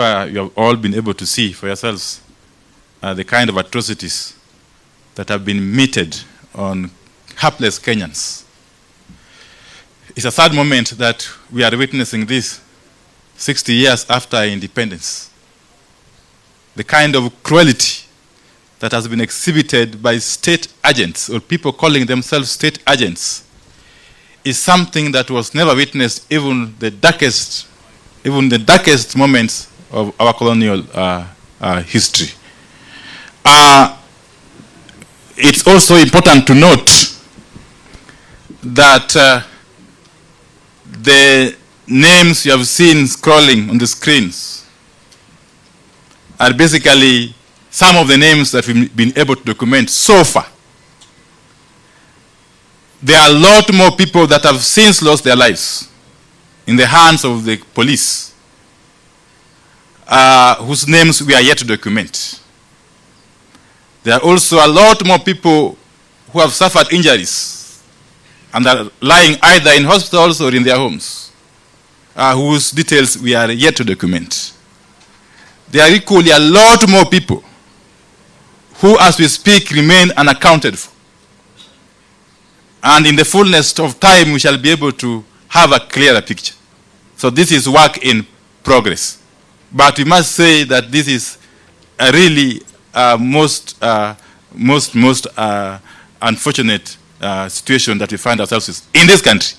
You have all been able to see for yourselves the kind of atrocities that have been meted on hapless Kenyans. It's a sad moment that we are witnessing this 60 years after independence. The kind of cruelty that has been exhibited by state agents or people calling themselves state agents is something that was never witnessed even the darkest moments of our colonial history. It's also important to note that the names you have seen scrolling on the screens are basically some of the names that we've been able to document so far. There are a lot more people that have since lost their lives in the hands of the police, whose names we are yet to document. There are also a lot more people who have suffered injuries and are lying either in hospitals or in their homes, whose details we are yet to document. There are equally a lot more people who, as we speak, remain unaccounted for. And in the fullness of time, we shall be able to have a clearer picture. So this is work in progress. But we must say that this is a really most unfortunate situation that we find ourselves in this country.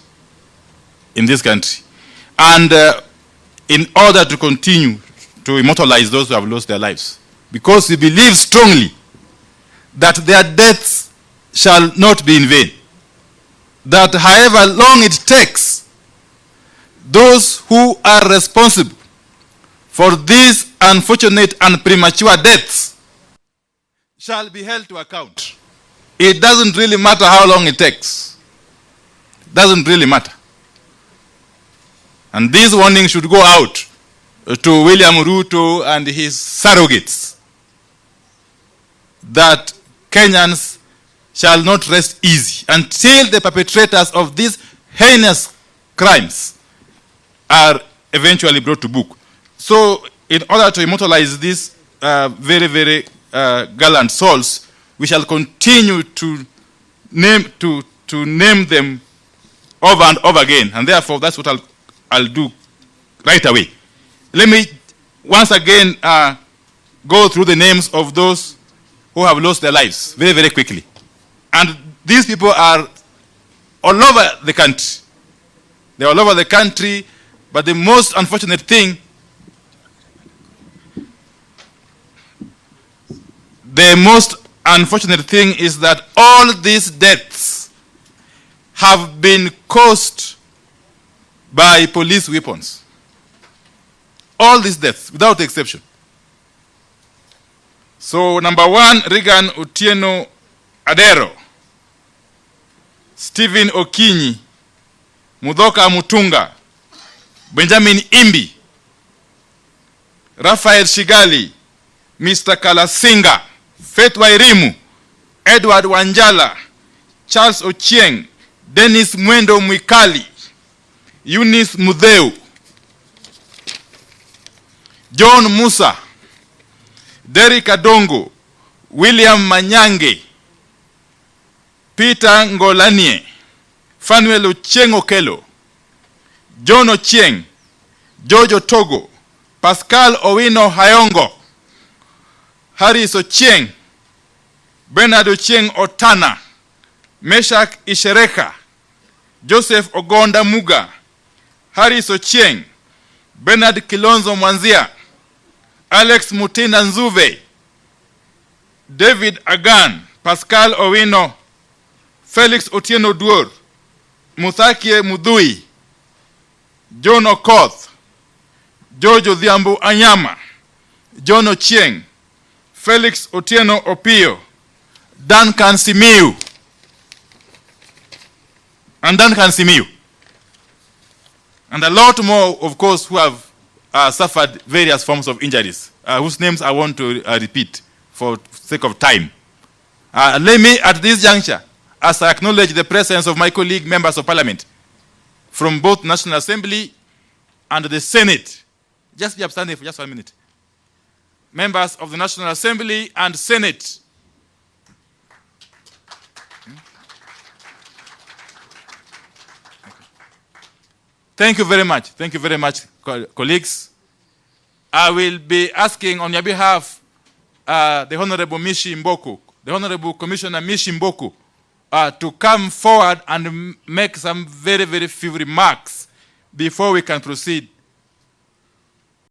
In this country. And in order to continue to immortalize those who have lost their lives, because we believe strongly that their deaths shall not be in vain, that however long it takes, those who are responsible for these unfortunate and premature deaths shall be held to account. It doesn't really matter how long it takes. It doesn't really matter. And this warning should go out to William Ruto and his surrogates, that Kenyans shall not rest easy until the perpetrators of these heinous crimes are eventually brought to book. So in order to immortalize these very gallant souls, we shall continue to name them over and over again. And therefore, that's what I'll do right away. Let me once again go through the names of those who have lost their lives very quickly. And these people are all over the country. They're all over the country, but the most unfortunate thing, is that all these deaths have been caused by police weapons. All these deaths, without exception. So, number 1, Regan Otieno Adero, Stephen Okinyi, Mudhoka Mutunga, Benjamin Imbi, Raphael Shigali, Mr. Kalasinga, Faith Wairimu, Edward Wanjala, Charles Ochieng, Dennis Mwendo Mwikali, Eunice Mudheu, John Musa, Derek Adongo, William Manyange, Peter Ngolanie, Fanuel Ochieng Okelo, John Ochieng, George Otogo, Pascal Owino Hayongo, Harris Ochieng, Bernard Ochieng Otana, Meshak Ishereka, Joseph Ogonda Muga, Harris Ochieng, Bernard Kilonzo Mwanzia, Alex Mutina Nzuve, David Agan, Pascal Owino, Felix Otieno Duor, Muthakie Mudhui, John Okoth, George Odhiambo Anyama, John Ochieng, Felix Otieno Opio, Duncan Simiu, and a lot more, of course, who have suffered various forms of injuries, whose names I want to repeat for sake of time. Let me, at this juncture, as I acknowledge the presence of my colleague members of parliament from both National Assembly and the Senate, Just be upstanding for just 1 minute. Members of the National Assembly and Senate. Thank you very much. Thank you very much, colleagues. I will be asking on your behalf the Honorable Mishi Mboku, the Honorable Commissioner Mishi Mboku, to come forward and make some very, very few remarks before we can proceed